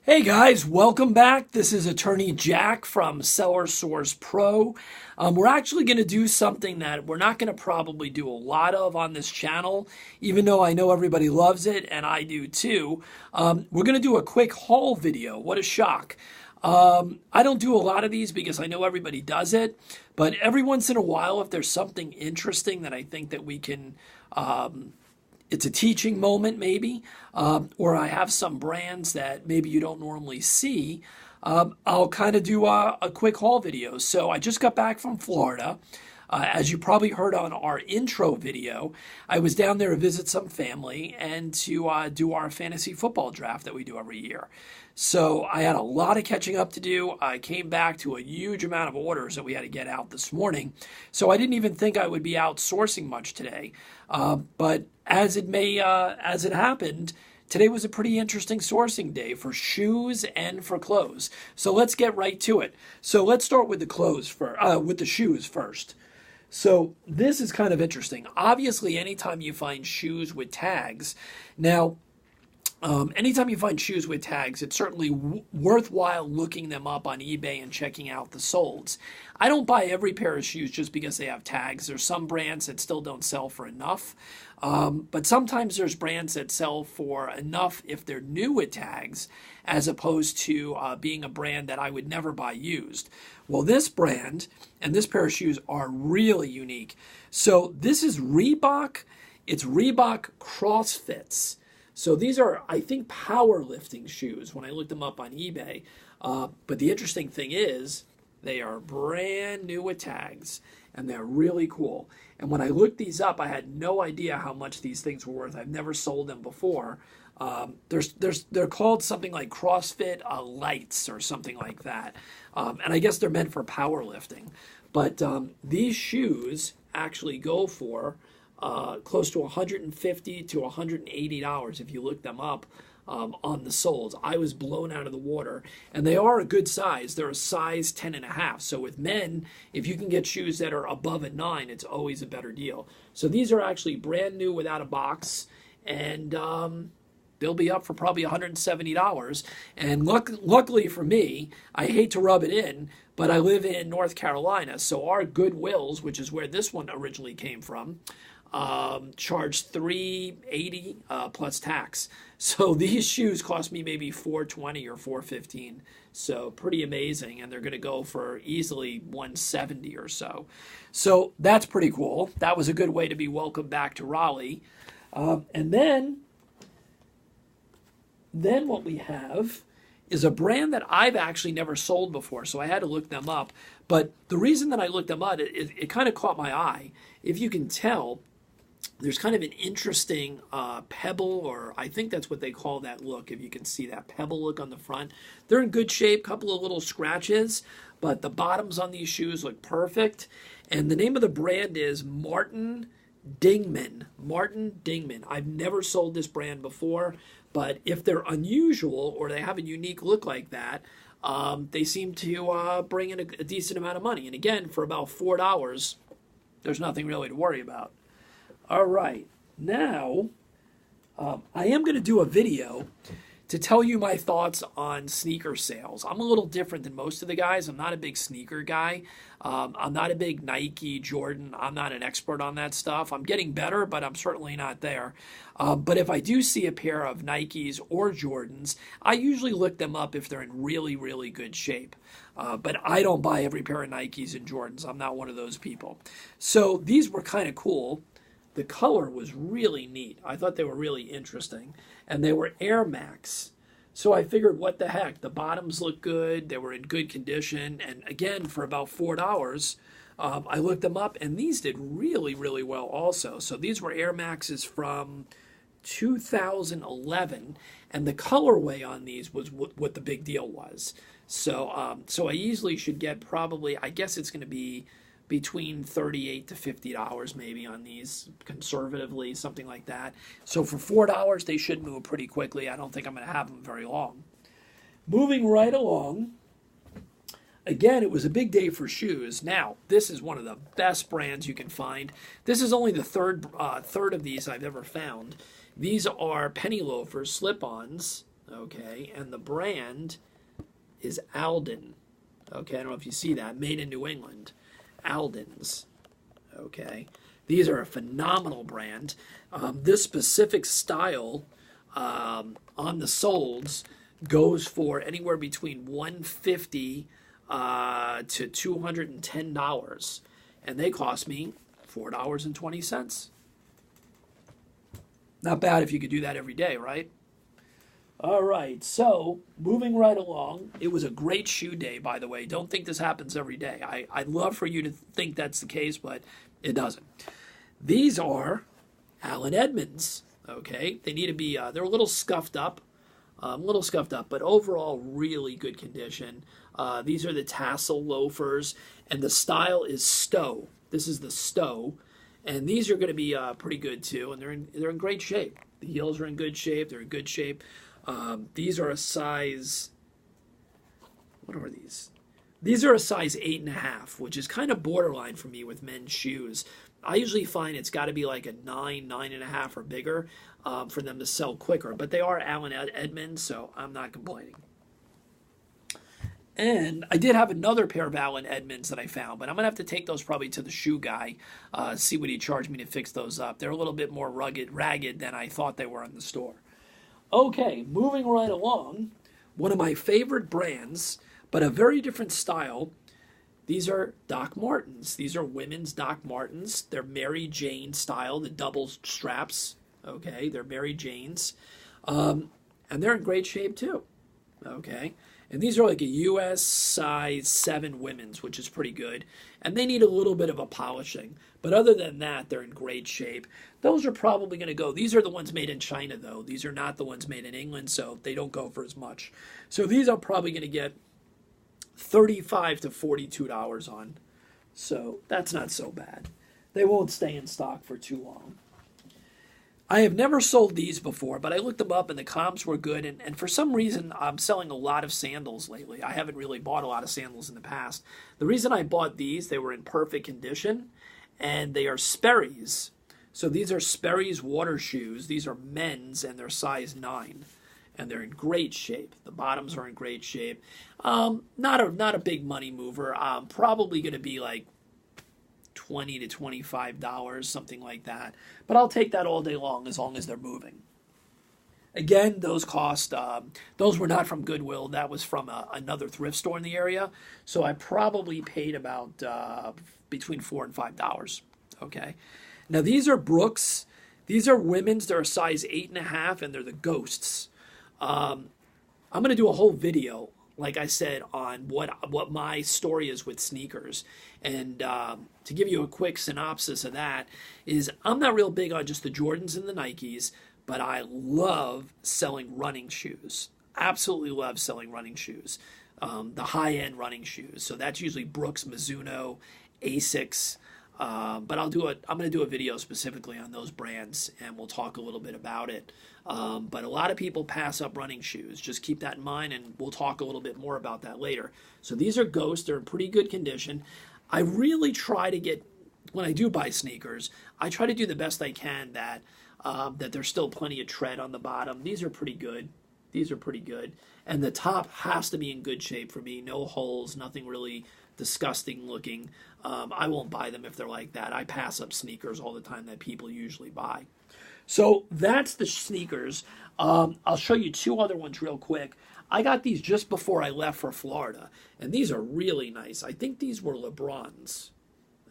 Hey guys, welcome back. This is Attorney Jack from Seller Source Pro. We're actually going to do something that we're not going to probably do a lot of on this channel, even though I know everybody loves it and I do too. We're going to do a quick haul video. What a shock. I don't do a lot of these because I know everybody does it, but every once in a while, if there's something interesting that I think that we can it's a teaching moment maybe, or I have some brands that maybe you don't normally see, I'll kind of do a quick haul video. So I just got back from Florida. As you probably heard on our intro video, I was down there to visit some family and to do our fantasy football draft that we do every year. So I had a lot of catching up to do. I came back to a huge amount of orders that we had to get out this morning. So I didn't even think I would be outsourcing much today. But as it happened, today was a pretty interesting sourcing day for shoes and for clothes. So let's get right to it. So let's start with the shoes first. So this is kind of interesting. Obviously, anytime you find shoes with tags, now, anytime you find shoes with tags, it's certainly worthwhile looking them up on eBay and checking out the solds. I don't buy every pair of shoes just because they have tags. There's some brands that still don't sell for enough. But sometimes there's brands that sell for enough if they're new with tags, as opposed to being a brand that I would never buy used. Well, this brand and this pair of shoes are really unique. So this is Reebok. It's Reebok Cross Fits. So these are, I think, powerlifting shoes when I looked them up on eBay. But the interesting thing is they are brand new with tags, and they're really cool. And when I looked these up, I had no idea how much these things were worth. I've never sold them before. They're called something like CrossFit Lights or something like that. And I guess they're meant for powerlifting. But these shoes actually go for close to $150 to $180 if you look them up on the soles. I was blown out of the water, and they are a good size. They're a size 10.5. So with men, if you can get shoes that are above a 9, it's always a better deal. So these are actually brand new without a box, and they'll be up for probably $170. And luckily for me, I hate to rub it in, but I live in North Carolina, so our Goodwills, which is where this one originally came from, charged $380 plus tax. So these shoes cost me maybe $420 or $415. So pretty amazing, and they're going to go for easily $170 or so. So that's pretty cool. That was a good way to be welcomed back to Raleigh. And then what we have is a brand that I've actually never sold before, so I had to look them up. But the reason that I looked them up, it kind of caught my eye. If you can tell, there's kind of an interesting pebble, or I think that's what they call that look, if you can see that pebble look on the front. They're in good shape, couple of little scratches, but the bottoms on these shoes look perfect. And the name of the brand is Martin Dingman. Martin Dingman. I've never sold this brand before, but if they're unusual or they have a unique look like that, they seem to bring in a decent amount of money. And again, for about $4, there's nothing really to worry about. All right, now I am going to do a video to tell you my thoughts on sneaker sales. I'm a little different than most of the guys. I'm not a big sneaker guy. I'm not a big Nike, Jordan. I'm not an expert on that stuff. I'm getting better, but I'm certainly not there. But if I do see a pair of Nikes or Jordans, I usually look them up if they're in really, really good shape. But I don't buy every pair of Nikes and Jordans. I'm not one of those people. So these were kind of cool. The color was really neat. I thought they were really interesting. And they were Air Max. So I figured, what the heck? The bottoms look good. They were in good condition. And again, for about $4, I looked them up, and these did really, really well also. So these were Air Maxes from 2011. And the colorway on these was what the big deal was. So I easily should get probably, I guess it's going to be between $38 to $50 maybe on these, conservatively, something like that. So for $4, they should move pretty quickly. I don't think I'm going to have them very long. Moving right along, again, it was a big day for shoes. Now, this is one of the best brands you can find. This is only the third of these I've ever found. These are penny loafers, slip-ons, okay? And the brand is Alden, okay? I don't know if you see that, made in New England, Aldens, okay? These are a phenomenal brand. This specific style on the soles goes for anywhere between $150 to $210, and they cost me $4.20. Not bad if you could do that every day, right? All right, so moving right along, it was a great shoe day, by the way. Don't think this happens every day. I'd love for you to think that's the case, but it doesn't. These are Allen Edmonds, okay? They need to be, they're a little scuffed up, but overall really good condition. These are the tassel loafers, and the style is Stow. This is the Stow, and these are going to be pretty good too, and they're in great shape. The heels are in good shape. They're in good shape. These are a size, what are these? These are a size 8.5, which is kind of borderline for me with men's shoes. I usually find it's got to be like a 9, 9.5 or bigger for them to sell quicker. But they are Allen Edmonds, so I'm not complaining. And I did have another pair of Allen Edmonds that I found, but I'm going to have to take those probably to the shoe guy, see what he charged me to fix those up. They're a little bit more ragged than I thought they were in the store. Okay, moving right along, one of my favorite brands, but a very different style. These are Doc Martens. These are women's Doc Martens. They're Mary Jane style, the double straps. Okay, they're Mary Janes. And they're in great shape too. Okay, and these are like a US size 7 women's, which is pretty good. And they need a little bit of a polishing. But other than that, they're in great shape. Those are probably going to go. These are the ones made in China, though. These are not the ones made in England, so they don't go for as much. So these I'm probably going to get $35 to $42 on. So that's not so bad. They won't stay in stock for too long. I have never sold these before, but I looked them up and the comps were good. And for some reason, I'm selling a lot of sandals lately. I haven't really bought a lot of sandals in the past. The reason I bought these, they were in perfect condition, and they are Sperry's. So these are Sperry's water shoes. These are men's, and they're size 9. And they're in great shape. The bottoms are in great shape. Not a big money mover. Probably going to be like $20 to $25, something like that. But I'll take that all day long as they're moving. Again, those cost, those were not from Goodwill. That was from another thrift store in the area. So I probably paid about between $4 and $5. Okay. Now these are Brooks. These are women's. They're a size 8.5, and they're the Ghosts. I'm going to do a whole video, like I said, on what my story is with sneakers. And to give you a quick synopsis of that is I'm not real big on just the Jordans and the Nikes, but I love selling running shoes. Absolutely love selling running shoes, the high-end running shoes. So that's usually Brooks, Mizuno, Asics. But I'm going to do a video specifically on those brands, and we'll talk a little bit about it. But a lot of people pass up running shoes. Just keep that in mind, and we'll talk a little bit more about that later. So these are Ghosts. They're in pretty good condition. I really try to get, when I do buy sneakers, I try to do the best I can that there's still plenty of tread on the bottom. These are pretty good. These are pretty good. And the top has to be in good shape for me. No holes, nothing really disgusting looking. I won't buy them if they're like that. I pass up sneakers all the time that people usually buy. So that's the sneakers. I'll show you two other ones real quick. I got these just before I left for Florida, and these are really nice. I think these were LeBrons.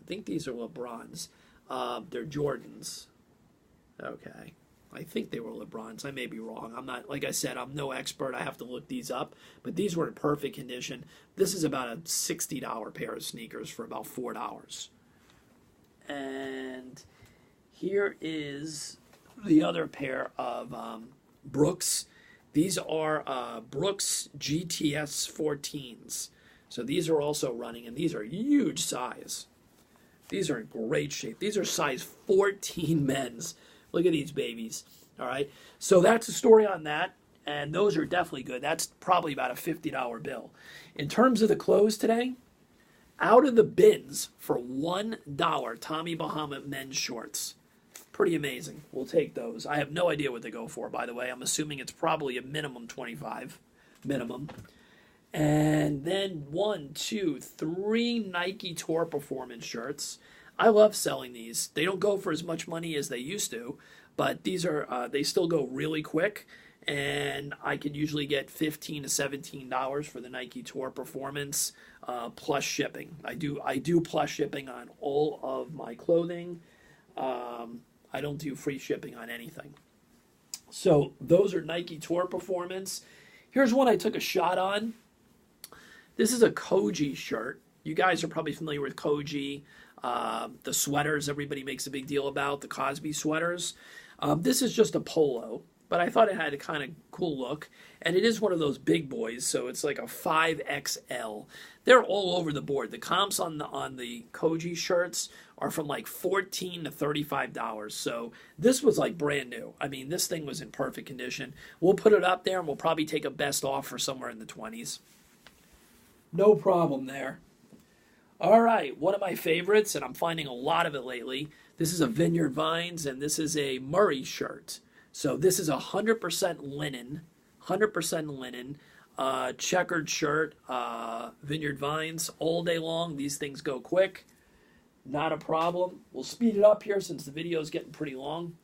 They're Jordans. Okay. I think they were LeBrons. I may be wrong. I'm not, like I said, I'm no expert. I have to look these up. But these were in perfect condition. This is about a $60 pair of sneakers for about $4. And here is the other pair of Brooks. These are Brooks GTS 14s. So these are also running, and these are huge size. These are in great shape. These are size 14 men's. Look at these babies. All right. So that's the story on that. And those are definitely good. That's probably about a $50 bill. In terms of the clothes today, out of the bins for $1, Tommy Bahama men's shorts. Pretty amazing. We'll take those. I have no idea what they go for, by the way. I'm assuming it's probably a minimum 25. Minimum. And then 1, 2, 3 Nike Tour Performance shirts. I love selling these. They don't go for as much money as they used to, but these are they still go really quick, and I can usually get $15 to $17 for the Nike Tour Performance plus shipping. I do plus shipping on all of my clothing. I don't do free shipping on anything. So those are Nike Tour Performance. Here's one I took a shot on. This is a Cosby shirt. You guys are probably familiar with Cosby. The sweaters everybody makes a big deal about, the Cosby sweaters. This is just a polo, but I thought it had a kind of cool look. And it is one of those big boys, so it's like a 5XL. They're all over the board. The comps on the Cosby shirts are from like $14 to $35. So this was like brand new. I mean, this thing was in perfect condition. We'll put it up there, and we'll probably take a best offer somewhere in the 20s. No problem there. All right, one of my favorites, and I'm finding a lot of it lately. This is a Vineyard Vines, and this is a Murray shirt. So this is 100% linen, checkered shirt, Vineyard Vines, all day long. These things go quick, not a problem. We'll speed it up here since the video is getting pretty long.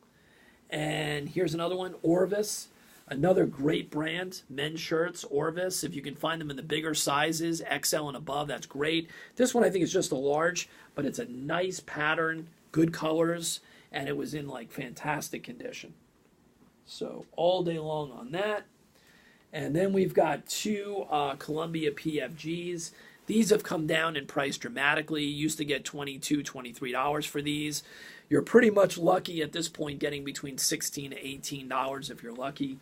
And here's another one, Orvis. Another great brand, men's shirts, Orvis. If you can find them in the bigger sizes, XL and above, that's great. This one I think is just a large, but it's a nice pattern, good colors, and it was in like fantastic condition. So all day long on that. And then we've got 2 Columbia PFGs. These have come down in price dramatically. You used to get $22, $23 for these. You're pretty much lucky at this point getting between $16 to $18 if you're lucky.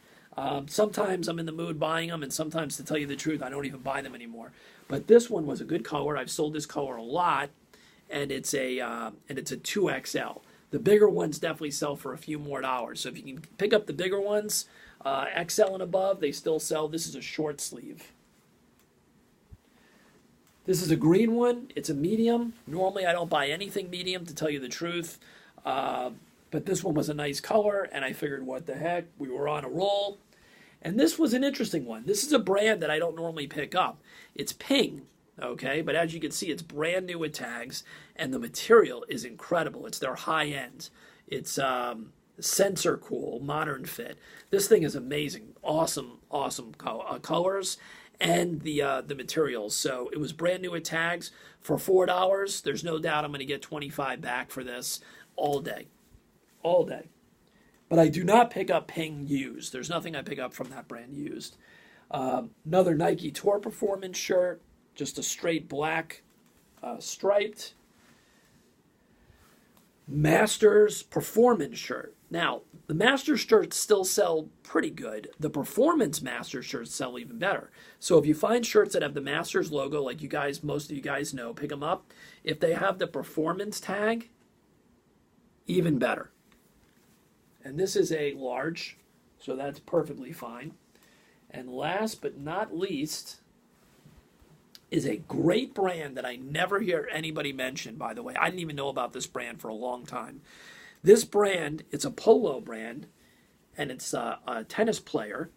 Sometimes I'm in the mood buying them, and sometimes, to tell you the truth, I don't even buy them anymore. But this one was a good color. I've sold this color a lot, and it's a 2XL. The bigger ones definitely sell for a few more dollars. So if you can pick up the bigger ones, XL and above, they still sell. This is a short sleeve. This is a green one. It's a medium. Normally, I don't buy anything medium, to tell you the truth. But this one was a nice color, and I figured, what the heck? We were on a roll. And this was an interesting one. This is a brand that I don't normally pick up. It's Ping, okay? But as you can see, it's brand new with tags, and the material is incredible. It's their high end. It's sensor cool, modern fit. This thing is amazing. Awesome colors and the materials. So it was brand new with tags for $4. There's no doubt I'm going to get $25 back for this all day. All day. But I do not pick up Ping used. There's nothing I pick up from that brand used. Another Nike Tour Performance shirt, just a straight black striped. Masters Performance shirt. Now, the Masters shirts still sell pretty good. The Performance Masters shirts sell even better. So if you find shirts that have the Masters logo, like you guys, most of you guys know, pick them up. If they have the Performance tag, even better. And this is a large, so that's perfectly fine. And last but not least is a great brand that I never hear anybody mention, by the way. I didn't even know about this brand for a long time. This brand, it's a polo brand, and it's a tennis player,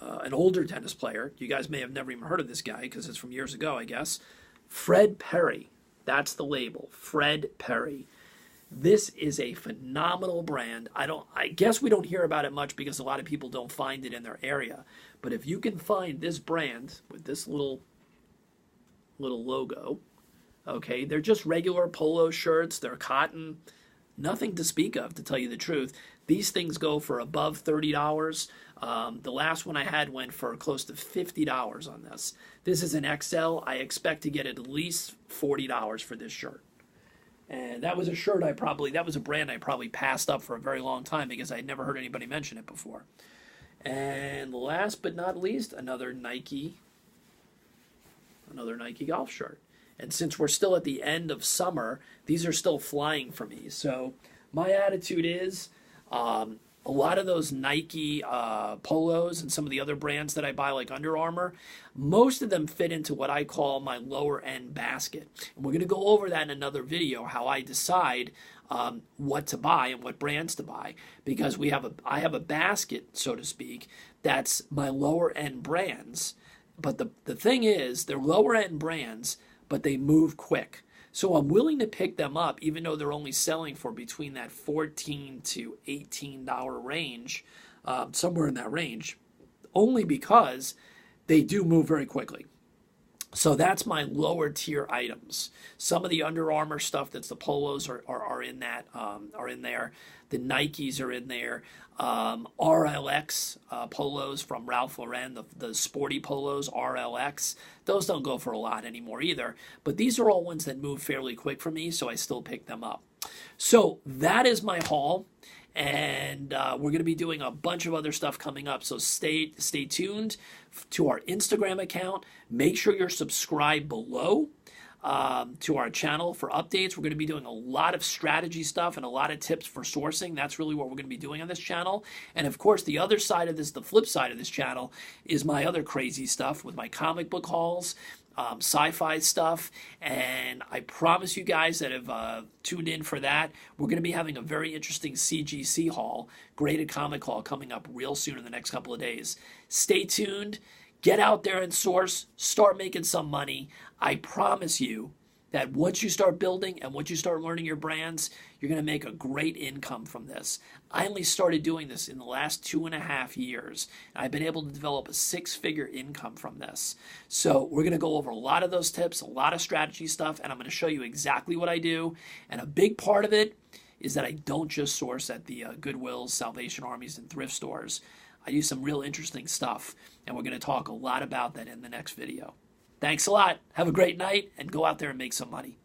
an older tennis player. You guys may have never even heard of this guy because it's from years ago, I guess. Fred Perry. That's the label, Fred Perry. This is a phenomenal brand. I guess we don't hear about it much because a lot of people don't find it in their area. But if you can find this brand with this little logo, okay, they're just regular polo shirts. They're cotton. Nothing to speak of, to tell you the truth. These things go for above $30. The last one I had went for close to $50 on this. This is an XL. I expect to get at least $40 for this shirt. And that was a shirt that was a brand I probably passed up for a very long time because I had never heard anybody mention it before. And last but not least, another Nike golf shirt. And since we're still at the end of summer, these are still flying for me. So my attitude is a lot of those Nike polos and some of the other brands that I buy, like Under Armour, most of them fit into what I call my lower end basket. And we're going to go over that in another video, how I decide what to buy and what brands to buy, because I have a basket, so to speak, that's my lower end brands. But the thing is, they're lower end brands, but they move quick. So I'm willing to pick them up, even though they're only selling for between that $14 to $18 range, somewhere in that range, only because they do move very quickly. So that's my lower tier items. Some of the Under Armour stuff, that's the polos, are in that, are in there. The Nikes are in there. RLX polos from Ralph Lauren, the sporty polos, RLX. Those don't go for a lot anymore either. But these are all ones that move fairly quick for me, so I still pick them up. So that is my haul. And we're going to be doing a bunch of other stuff coming up. So stay tuned to our Instagram account. Make sure you're subscribed below to our channel for updates. We're going to be doing a lot of strategy stuff and a lot of tips for sourcing. That's really what we're going to be doing on this channel. And of course, the other side of this, the flip side of this channel, is my other crazy stuff with my comic book hauls, sci-fi stuff, and I promise you guys that have tuned in for that, we're going to be having a very interesting CGC haul, graded comic haul, coming up real soon in the next couple of days. Stay tuned, get out there and source, start making some money. I promise you that once you start building and once you start learning your brands, you're going to make a great income from this. I only started doing this in the last 2.5 years. I've been able to develop a 6-figure income from this. So we're going to go over a lot of those tips, a lot of strategy stuff, and I'm going to show you exactly what I do. And a big part of it is that I don't just source at the Goodwills, Salvation Armies, and thrift stores. I do some real interesting stuff, and we're going to talk a lot about that in the next video. Thanks a lot. Have a great night, and go out there and make some money.